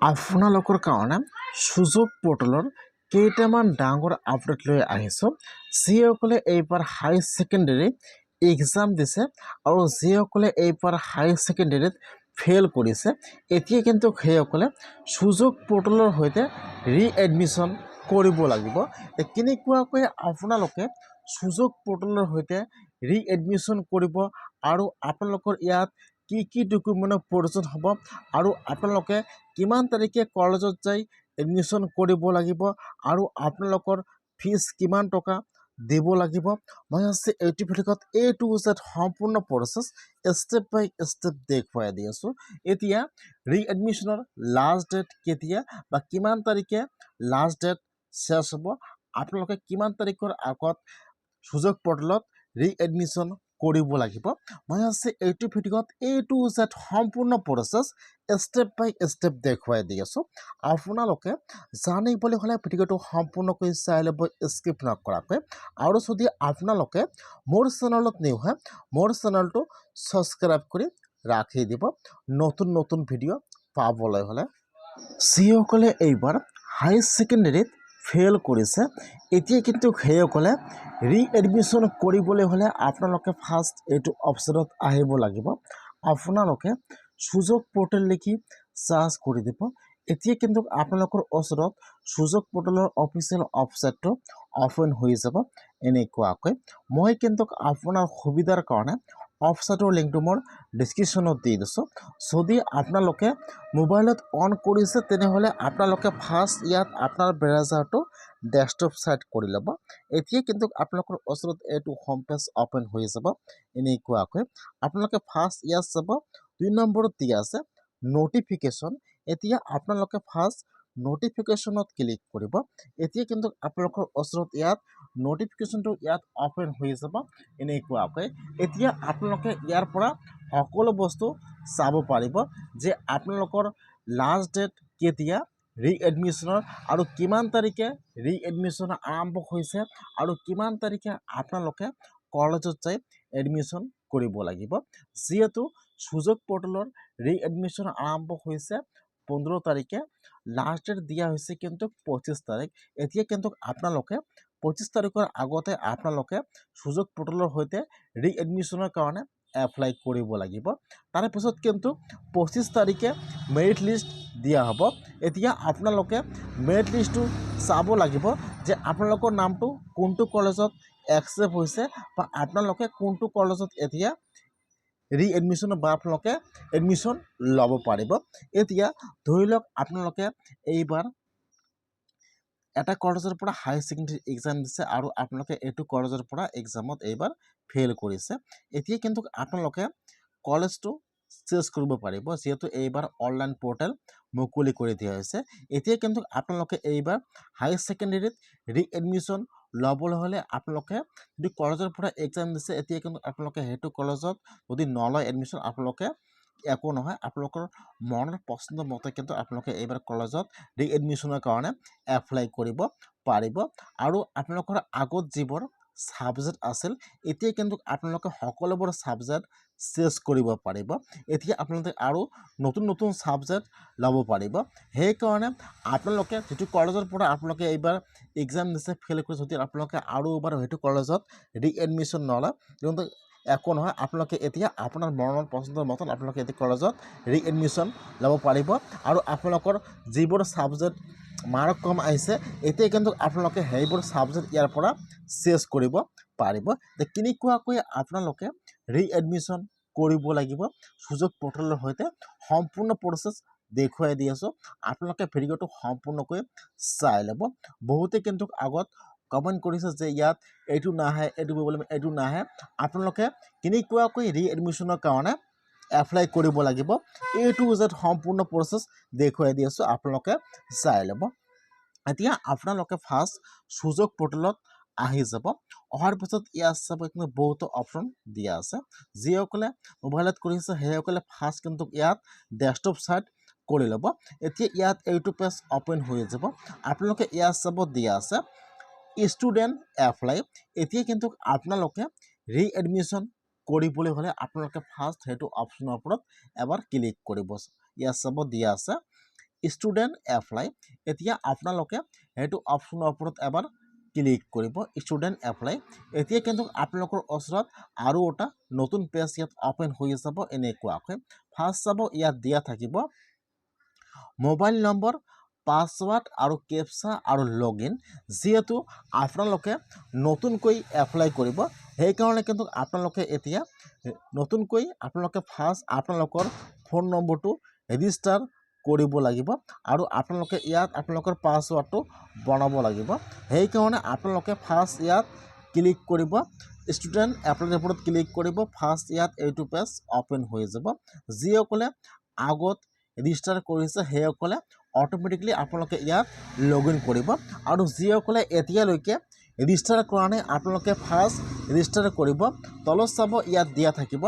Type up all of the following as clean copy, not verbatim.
আপোনালোকৰ কাৰণে সুযোগ পৰ্টেলৰ কেইটামান ডাঙৰ আপডেট লৈ আহিছোঁ। যিসকলে এইবাৰ হাই ছেকেণ্ডেৰী এক্সাম দিছে আৰু যিসকলে এইবাৰ হাই ছেকেণ্ডেৰীত ফেইল কৰিছে, এতিয়া কিন্তু সেইসকলে সুযোগ পৰ্টেলৰ সৈতে ৰিএডমিশ্যন কৰিব লাগিব। কেনেকুৱাকৈ আপোনালোকে সুযোগ পৰ্টেলৰ সৈতে ৰিএডমিশ্যন কৰিব আৰু আপোনালোকৰ ইয়াত কি ডকুমেণ্টৰ প্ৰয়োজন হ'ব আৰু আপোনালোকে কিমান তাৰিখে কলেজত যাই এডমিশ্যন কৰিব লাগিব আৰু আপোনালোকৰ ফিজ কিমান টকা দিব লাগিব, মই আছে এইটো ভিডিঅ'ত A to Z সম্পূৰ্ণ প্ৰচেছ ষ্টেপ বাই ষ্টেপ দেখুৱাই দি আছোঁ। এতিয়া ৰিএডমিশ্যনৰ লাষ্ট ডেট কেতিয়া বা কিমান তাৰিখে লাষ্ট ডেট শেষ হ'ব, আপোনালোকে কিমান তাৰিখৰ আগত সুযোগ পৰ্টেলত ৰিএডমিশ্যন কৰিব লাগিব, মই আছে এইটো ভিডিঅ'ত A to Z সম্পূৰ্ণ প্ৰচেছ ষ্টেপ বাই ষ্টেপ দেখুৱাই দি আছোঁ। আপোনালোকে জানিবলৈ হ'লে ভিডিঅ'টো সম্পূৰ্ণকৈ চাই ল'ব, স্কিপ নকৰাকৈ। আৰু যদি আপোনালোকে মোৰ চেনেলত নিউ হয়, মোৰ চেনেলটো ছাবস্ক্ৰাইব কৰি ৰাখি দিব নতুন ভিডিঅ' পাবলৈ হ'লে। যিসকলে এইবাৰ হাই ছেকেণ্ডেৰীত ফেইল কৰিছে, এতিয়া কিন্তু সেইসকলে ৰিএডমিশ্যন কৰিবলৈ হ'লে আপোনালোকে ফাৰ্ষ্ট এইটো অপশ্যনত আহিব লাগিব। আপোনালোকে সুযোগ পৰ্টেল লিখি চাৰ্চ কৰি দিব। এতিয়া কিন্তু আপোনালোকৰ ওচৰত সুযোগ পৰ্টেলৰ অফিচিয়েল ৱেবছাইটটো অপেন হৈ যাব এনেকুৱাকৈ। মই কিন্তু আপোনাৰ সুবিধাৰ কাৰণে ৱেবছাইটৰ লিংকটো মোৰ ডিছক্ৰিপশ্যনত দি দিছোঁ। যদি আপোনালোকে মোবাইলত অন কৰিছে তেনেহ'লে আপোনালোকে ফাৰ্ষ্ট ইয়াত আপোনাৰ ব্ৰাউজাৰটো ডেস্কটপ ছাইড কৰি ল'ব। এতিয়া কিন্তু আপোনালোকৰ ওচৰত এইটো হোম পেজ অপেন হৈ যাব এনেকুৱাকৈ। আপোনালোকে ফাৰ্ষ্ট ইয়াত চাব, 2 নম্বৰত দিয়া আছে ন'টিফিকেশ্যন। এতিয়া আপোনালোকে ফাৰ্ষ্ট ন'টিফিকেশ্যনত ক্লিক কৰিব। এতিয়া কিন্তু আপোনালোকৰ ওচৰত ইয়াত ন'টিফিকেশ্যনটো ইয়াত অপেন হৈ যাব এনেকুৱাকৈ। এতিয়া আপোনালোকে ইয়াৰ পৰা সকলো বস্তু চাব পাৰিব যে আপোনালোকৰ লাষ্ট ডেট কেতিয়া ৰিএডমিশ্যনৰ আৰু কিমান তাৰিখে ৰিএডমিশ্যন আৰম্ভ হৈছে আৰু কিমান তাৰিখে আপোনালোকে কলেজত যাই এডমিশ্যন কৰিব লাগিব। যিহেতু সুযোগ পৰ্টেলৰ ৰিএডমিশ্যন আৰম্ভ হৈছে 15 তাৰিখে, লাষ্ট ডেট দিয়া হৈছে কিন্তু 25 তাৰিখ। এতিয়া কিন্তু আপোনালোকে 25 তাৰিখৰ আগতে আপোনালোকে সুযোগ পৰ্টেলৰ সৈতে ৰিএডমিশ্যনৰ কাৰণে এপ্লাই কৰিব লাগিব। তাৰপিছত কিন্তু 25 তাৰিখে মেৰিট লিষ্ট দিয়া হ'ব। এতিয়া আপোনালোকে মেৰিট লিষ্টটো চাব লাগিব যে আপোনালোকৰ নামটো কোনটো কলেজত একচেপ্ট হৈছে বা আপোনালোকে কোনটো কলেজত এতিয়া ৰিএডমিশ্যন বা আপোনালোকে এডমিশ্যন ল'ব পাৰিব। এতিয়া ধৰি লওক আপোনালোকে এইবাৰ এটা কলেজৰ পৰা হাই ছেকেণ্ডেৰী এক্সাম দিছে আৰু আপোনালোকে এইটো কলেজৰ পৰা এক্সামত এইবাৰ ফেইল কৰিছে। এতিয়া কিন্তু আপোনালোকে কলেজটো চেঞ্জ কৰিব পাৰিব, যিহেতু এইবাৰ অনলাইন পৰ্টেল মুকলি কৰি দিয়া হৈছে। এতিয়া কিন্তু আপোনালোকে এইবাৰ হাই ছেকেণ্ডেৰীত ৰিএডমিশ্যন ল'বলৈ হ'লে আপোনালোকে যদি কলেজৰ পৰা এক্সাম দিছে, এতিয়া কিন্তু আপোনালোকে সেইটো কলেজত যদি নলয় এডমিশ্যন, আপোনালোকে একো নহয়, আপোনালোকৰ মনৰ পচন্দ মতে কিন্তু আপোনালোকে এইবাৰ কলেজত ৰিএডমিশ্যনৰ কাৰণে এপ্লাই কৰিব পাৰিব। আৰু আপোনালোকৰ আগত যিবোৰ ছাবজেক্ট আছিল, এতিয়া কিন্তু আপোনালোকে সকলোবোৰ ছাবজেক্ট চেঞ্জ কৰিব পাৰিব। এতিয়া আপোনালোকে আৰু নতুন ছাবজেক্ট ল'ব পাৰিব। সেইকাৰণে আপোনালোকে যিটো কলেজৰ পৰা আপোনালোকে এইবাৰ এক্সাম দিছে ফেইল কৰিছে, যদি আপোনালোকে আৰু এবাৰ সেইটো কলেজত ৰিএডমিশ্যন নলয় কিন্তু একো নহয়, আপোনালোকে এতিয়া আপোনাৰ মনৰ পচন্দৰ মতন আপোনালোকে এতিয়া কলেজত ৰিএডমিশ্যন ল'ব পাৰিব। আৰু আপোনালোকৰ যিবোৰ ছাবজেক্ট মাৰ্ক কম আহিছে, এতিয়া কিন্তু আপোনালোকে সেইবোৰ ছাবজেক্ট ইয়াৰ পৰা চেঞ্জ কৰিব পাৰিব। কেনেকুৱাকৈ আপোনালোকে ৰিএডমিশ্যন কৰিব লাগিব সুযোগ পৰ্টেলৰ সৈতে সম্পূৰ্ণ প্ৰচেছ দেখুৱাই দি আছোঁ। আপোনালোকে ভিডিঅ'টো সম্পূৰ্ণকৈ চাই ল'ব। বহুতে কিন্তু আগত কমেণ্ট কৰিছে যে ইয়াত এইটো নাহে, এইটো নাহে। আপোনালোকে কেনেকুৱাকৈ ৰিএডমিশ্যনৰ কাৰণে এপ্লাই কৰিব লাগিব A to Z সম্পূৰ্ণ প্ৰচেছ দেখুৱাই দি আছোঁ, আপোনালোকে চাই ল'ব। এতিয়া আপোনালোকে ফাৰ্ষ্ট সুযোগ পৰ্টেলত আহি যাব। অহাৰ পিছত ইয়াত চাব কিন্তু বহুতো অপশ্যন দিয়া আছে। যিসকলে মোবাইলত কৰিছে সেইসকলে ফাৰ্ষ্ট কিন্তু ইয়াত ডেস্কটপ ছাইড কৰি ল'ব। এতিয়া ইয়াত এইটো পেজ অপেন হৈ যাব। আপোনালোকে ইয়াত চাব দিয়া আছে ষ্টুডেণ্ট এপ্লাই। এতিয়া কিন্তু আপোনালোকে ৰিএডমিশ্যন কৰিবলৈ হ'লে আপোনালোকে ফাৰ্ষ্ট সেইটো অপশ্যনৰ ওপৰত এবাৰ ক্লিক কৰিব। ইয়াত চাব দিয়া আছে ষ্টুডেণ্ট এপ্লাই এতিয়া আপোনালোকে সেইটো অপশ্যনৰ ওপৰত এবাৰ ক্লিক কৰিব ষ্টুডেণ্ট এপ্লাই এতিয়া কিন্তু আপোনালোকৰ ওচৰত আৰু এটা নতুন পেজ ইয়াত ওপেন হৈ যাব এনেকুৱাকৈ ফাৰ্ষ্ট চাব ইয়াত দিয়া থাকিব মোবাইল নম্বৰ পাছৱাৰ্ড আৰু কেপচা আৰু লগইন যেহেতু আপোনালোকে নতুনকৈ এপ্লাই কৰিব সেইকাৰণে কিন্তু আপোনালোকে এতিয়া নতুনকৈ আপোনালোকে ফাৰ্ষ্ট আপোনালোকৰ ফোন নম্বৰটো ৰেজিষ্টাৰ কৰিব লাগিব আৰু আপোনালোকে ইয়াত আপোনালোকৰ পাছৱাৰ্ডটো বনাব লাগিব সেইকাৰণে আপোনালোকে ফাৰ্ষ্ট ইয়াত ক্লিক কৰিব ষ্টুডেণ্ট এপ্লাইৰ ওপৰত ক্লিক কৰিব ফাৰ্ষ্ট ইয়াত এইটো পেজ ওপেন হৈ যাব যিসকলে আগত ৰেজিষ্টাৰ কৰিছে সেইসকলে অটোমেটিকলি আপোনালোকে ইয়াত লগইন কৰিব আৰু যিসকলে এতিয়ালৈকে ৰেজিষ্টাৰ কৰা নাই আপোনালোকে ফাৰ্ষ্ট ৰেজিষ্টাৰ কৰিব তলত চাব ইয়াত দিয়া থাকিব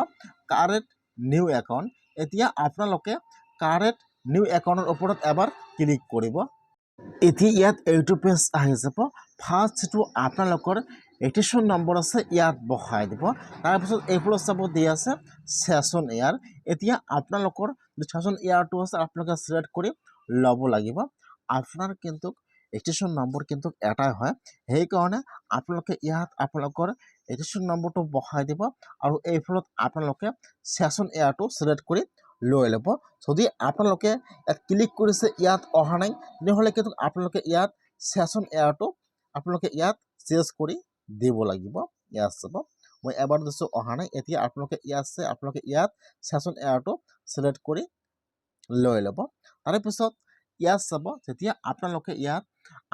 কাৰেণ্ট নিউ একাউণ্ট এতিয়া আপোনালোকে কাৰেণ্ট নিউ একাউণ্টৰ ওপৰত এবাৰ ক্লিক কৰিব এতিয়া ইয়াত এইটো পেজ আহি যাব ফাৰ্ষ্ট যিটো আপোনালোকৰ ৰেজিষ্ট্ৰেশ্যন নম্বৰ আছে ইয়াত বহাই দিব তাৰপিছত এইফালে চাব দিয়া আছে ছেশ্যন ইয়াৰ এতিয়া আপোনালোকৰ ছেশ্যন ইয়াৰটো আছে আপোনালোকে চিলেক্ট কৰি ল'ব লাগিব আপোনাৰ কিন্তু ৰেজিষ্ট্ৰেশ্যন নম্বৰ কিন্তু এটাই হয় সেইকাৰণে আপোনালোকে ইয়াত আপোনালোকৰ ৰেজিষ্ট্ৰেশ্যন নম্বৰটো বহাই দিব আৰু এইফালত আপোনালোকে ছেশ্যন ইয়াৰটো চিলেক্ট কৰি লৈ ল'ব যদি আপোনালোকে ইয়াত ক্লিক কৰিছে ইয়াত অহা নাই তেনেহ'লে কিন্তু আপোনালোকে ইয়াত ছেশ্যন এয়াৰটো আপোনালোকে ইয়াত চেঞ্জ কৰি দিব লাগিব ইয়াত চাব মই এবাৰ দিছোঁ অহা নাই এতিয়া আপোনালোকে ইয়াত আছে আপোনালোকে ইয়াত ছেশ্যন এয়াৰটো চিলেক্ট কৰি লৈ ল'ব তাৰপিছত ইয়াত চাব যেতিয়া আপোনালোকে ইয়াত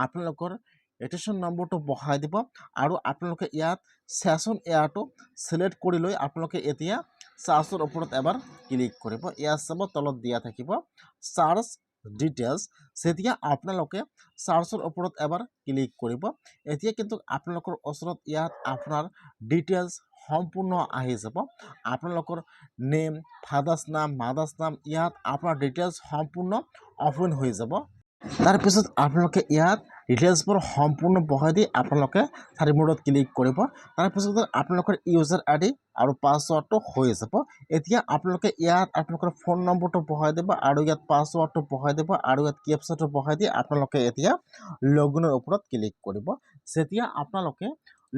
আপোনালোকৰ ৰেজিষ্ট্ৰেশ্যন নম্বৰটো বহাই দিব আৰু আপোনালোকে ইয়াত ছেশ্যন এয়াৰটো চিলেক্ট কৰি লৈ আপোনালোকে এতিয়া চাৰ্চৰ ওপৰত এবাৰ ক্লিক কৰিব ইয়াত চাব তলত দিয়া থাকিব চাৰ্চ ডিটেইলছ যেতিয়া আপোনালোকে চাৰ্চৰ ওপৰত এবাৰ ক্লিক কৰিব এতিয়া কিন্তু আপোনালোকৰ ওচৰত ইয়াত আপোনাৰ ডিটেইলছ সম্পূৰ্ণ আহি যাব আপোনালোকৰ নেম ফাদাৰ্ছ নাম মাদাৰ্ছ নাম ইয়াত আপোনাৰ ডিটেইলছ সম্পূৰ্ণ ওপেন হৈ যাব তাৰপিছত আপোনালোকে ইয়াত ডিটেইলছবোৰ সম্পূৰ্ণ বহাই দি আপোনালোকে চাৰি মোডত ক্লিক কৰিব তাৰপিছত আপোনালোকৰ ইউজাৰ আইডি আৰু পাছৱাৰ্ডটো হৈ যাব এতিয়া আপোনালোকে ইয়াত আপোনালোকৰ ফোন নম্বৰটো বহাই দিব আৰু ইয়াত পাছৱাৰ্ডটো বহাই দিব আৰু ইয়াত কেপচাটো বহাই দি আপোনালোকে এতিয়া লগইনৰ ওপৰত ক্লিক কৰিব যেতিয়া আপোনালোকে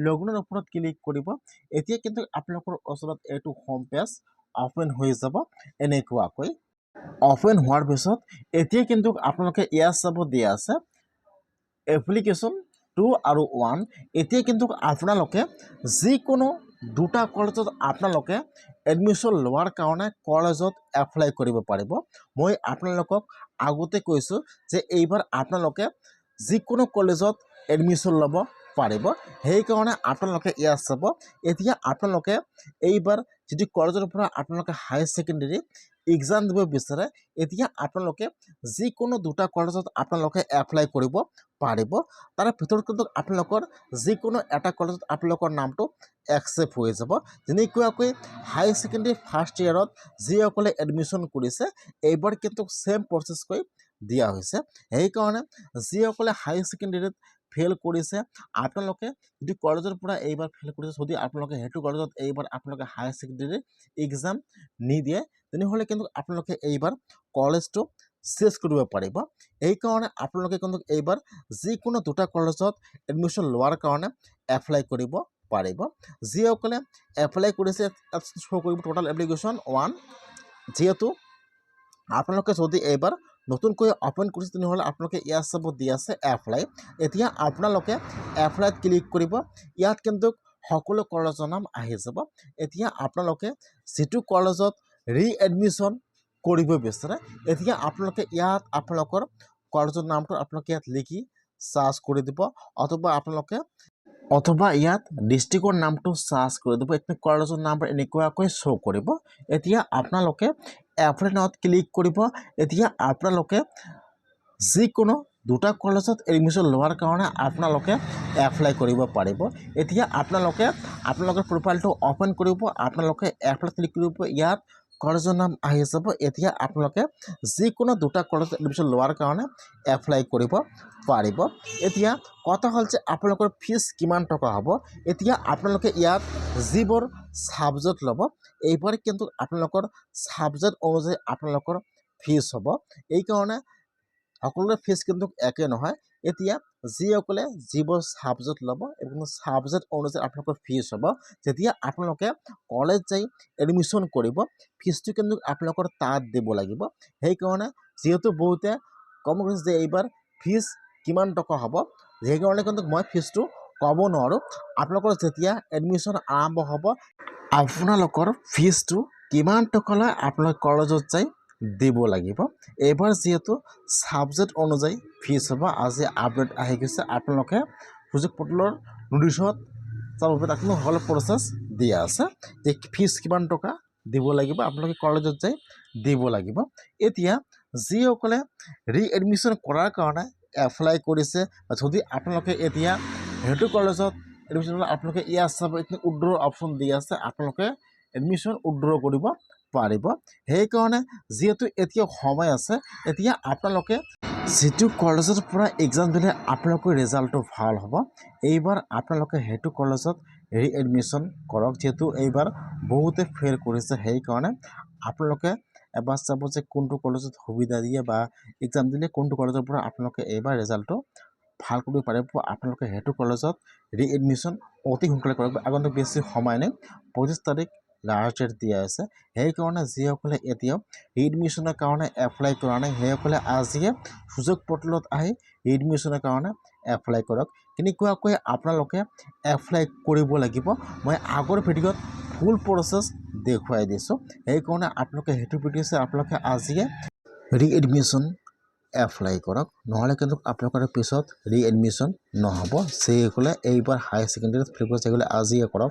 লগইনৰ ওপৰত ক্লিক কৰিব এতিয়া কিন্তু আপোনালোকৰ ওচৰত এইটো হোম পেজ ওপেন হৈ যাব এনেকুৱাকৈ ওপেন হোৱাৰ পিছত এতিয়া কিন্তু আপোনালোকে ইয়াত চাব দিয়া আছে এপ্লিকেশ্যন 2 আৰু 1 এতিয়া কিন্তু আপোনালোকে যিকোনো দুটা কলেজত আপোনালোকে এডমিশ্যন লোৱাৰ কাৰণে কলেজত এপ্লাই কৰিব পাৰিব মই আপোনালোকক আগতে কৈছোঁ যে এইবাৰ আপোনালোকে যিকোনো কলেজত এডমিশ্যন ল'ব পাৰিব সেইকাৰণে আপোনালোকে ইয়াত চাব এতিয়া আপোনালোকে এইবাৰ যদি কলেজৰ পৰা আপোনালোকে হাই ছেকেণ্ডেৰী এক্সাম দিব বিচাৰে এতিয়া আপোনালোকে যিকোনো দুটা কলেজত আপোনালোকে এপ্লাই কৰিব পাৰিব তাৰ ভিতৰত কিন্তু আপোনালোকৰ যিকোনো এটা কলেজত আপোনালোকৰ নামটো একচেপ্ট হৈ যাব যেনেকুৱাকৈ হাই ছেকেণ্ডেৰী ফাৰ্ষ্ট ইয়াৰত যিসকলে এডমিশ্যন কৰিছে এইবাৰ কিন্তু ছেম প্ৰচেছকৈ দিয়া হৈছে সেইকাৰণে যিসকলে হাই ছেকেণ্ডেৰীত ফেল কৰিছে আপোনালোকে যদি কলেজৰ পৰা এইবাৰ ফেল কৰিছে যদি আপোনালোকে সেইটো কলেজত এইবাৰ আপোনালোকে হাই ছেকেণ্ডেৰী এক্সাম নিদিয়ে তেনেহ'লে কিন্তু আপোনালোকে এইবাৰ কলেজটো চেঞ্জ কৰিব পাৰিব এইকাৰণে আপোনালোকে কিন্তু এইবাৰ যিকোনো দুটা কলেজত এডমিশ্যন লোৱাৰ কাৰণে এপ্লাই কৰিব পাৰিব যিসকলে এপ্লাই কৰিছে শ্ব' কৰিব টোটাল এপ্লিকেশ্যন 1 যেহেতু আপোনালোকে যদি এইবাৰ নতুনকৈ ওপেন কৰিছে তেনেহ'লে আপোনালোকে ইয়াত চাব দিয়া আছে এপ্লাই এতিয়া আপোনালোকে এপ্লাইত ক্লিক কৰিব ইয়াত কিন্তু সকলো কলেজৰ নাম আহি যাব এতিয়া আপোনালোকে যিটো কলেজত ৰিএডমিশ্যন কৰিব বিচাৰে এতিয়া আপোনালোকে ইয়াত আপোনালোকৰ কলেজৰ নামটো আপোনালোকে ইয়াত লিখি চাৰ্চ কৰি দিব অথবা ইয়াত ডিষ্ট্ৰিক্টৰ নামটো চাৰ্চ কৰি দিব এতিয়া কলেজৰ নাম্বাৰ এনেকুৱাকৈ শ্ব' কৰিব এতিয়া আপোনালোকে এপ্লাই নাওত ক্লিক কৰিব এতিয়া আপোনালোকে যিকোনো দুটা কলেজত এডমিশ্যন লোৱাৰ কাৰণে আপোনালোকে এপ্লাই কৰিব পাৰিব এতিয়া আপোনালোকৰ প্ৰফাইলটো ওপেন কৰিব আপোনালোকে এপ্লাই ক্লিক কৰিব ইয়াত কলেজৰ নাম আহি যাব এতিয়া আপোনালোকে যিকোনো দুটা কলেজত এডমিশ্যন লোৱাৰ কাৰণে এপ্লাই কৰিব পাৰিব এতিয়া কথা হ'ল যে আপোনালোকৰ ফিজ কিমান টকা হ'ব এতিয়া আপোনালোকে ইয়াত যিবোৰ ছাবজেক্ট ল'ব এইবাৰ কিন্তু আপোনালোকৰ ছাবজেক্ট অনুযায়ী আপোনালোকৰ ফিজ হ'ব এইকাৰণে সকলোৰে ফিজ কিন্তু একে নহয়। এতিয়া যিসকলে যিবোৰ ছাবজেক্ট ল'ব এবং ছাবজেক্ট অনুযায়ী আপোনালোকৰ ফিজ হ'ব। যেতিয়া আপোনালোকে কলেজ যাই এডমিশ্যন কৰিব ফিজটো কিন্তু আপোনালোকৰ তাত দিব লাগিব। সেইকাৰণে যিহেতু বহুতে কম কৰিছে যে এইবাৰ ফিজ কিমান টকা হ'ব, সেইকাৰণে কিন্তু মই ফিজটো ক'ব নোৱাৰোঁ। আপোনালোকৰ যেতিয়া এডমিশ্যন আৰম্ভ হ'ব আপোনালোকৰ ফিজটো কিমান টকালৈ আপোনালোকে কলেজত যাই দিব লাগিব। এইবাৰ যিহেতু ছাবজেক্ট অনুযায়ী ফিজ হ'ব। আজি আপডেট আহি গৈছে, আপোনালোকে সুযোগ পৰ্টেলৰ নোটিছত চাব তাত সকলো প্ৰচেছ দিয়া আছে যে ফিজ কিমান টকা দিব লাগিব আপোনালোকে কলেজত যাই দিব লাগিব। এতিয়া যিসকলে ৰিএডমিশ্যন কৰাৰ কাৰণে এপ্লাই কৰিছে, যদি আপোনালোকে এতিয়া সেইটো কলেজত এডমিশ্যন আপোনালোকে ইয়াত চাব উইথড্ৰ অপশ্যন দি আছে, আপোনালোকে এডমিশ্যন উইথড্ৰ কৰিব পাৰিব। সেইকাৰণে যিহেতু এতিয়া সময় আছে, এতিয়া আপোনালোকে যিটো কলেজৰ পৰা এক্সাম দিলে আপোনালোকৰ ৰিজাল্টটো ভাল হ'ব, এইবাৰ আপোনালোকে সেইটো কলেজত ৰিএডমিশ্যন কৰক। যিহেতু এইবাৰ বহুতে ফেইল কৰিছে, সেইকাৰণে আপোনালোকে এবাৰ চাব যে কোনটো কলেজত সুবিধা দিয়ে বা এক্সাম দিলে কোনটো কলেজৰ পৰা আপোনালোকে এইবাৰ ৰিজাল্টটো ভাল কৰিব পাৰিব। আপোনালোকে সেইটো কলেজত ৰিএডমিশ্যন অতি সোনকালে কৰক। আগন্তুক বেছি সময় নাই, 25 তাৰিখ লাষ্ট ডেট দিয়া আছে। সেইকাৰণে যিসকলে এতিয়াও ৰিএডমিশ্যনৰ কাৰণে এপ্লাই কৰা নাই সেইসকলে আজিয়ে সুযোগ পৰ্টেলত আহি ৰিএডমিশ্যনৰ কাৰণে এপ্লাই কৰক। কেনেকুৱাকৈ আপোনালোকে এপ্লাই কৰিব লাগিব মই আগৰ ভিডিঅ'ত ফুল প্ৰচেছ দেখুৱাই দিছোঁ। সেইকাৰণে আপোনালোকে সেইটো ভিডিঅ' চাই আপোনালোকে আজিয়ে ৰিএডমিশ্যন এপ্লাই কৰক, নহ'লে কিন্তু আপোনালোকৰ পিছত ৰিএডমিশ্যন নহ'ব। যিসকলে এইবাৰ হায়াৰ ছেকেণ্ডেৰীত ফেইল কৰিছে সেইসকলে আজিয়ে কৰক।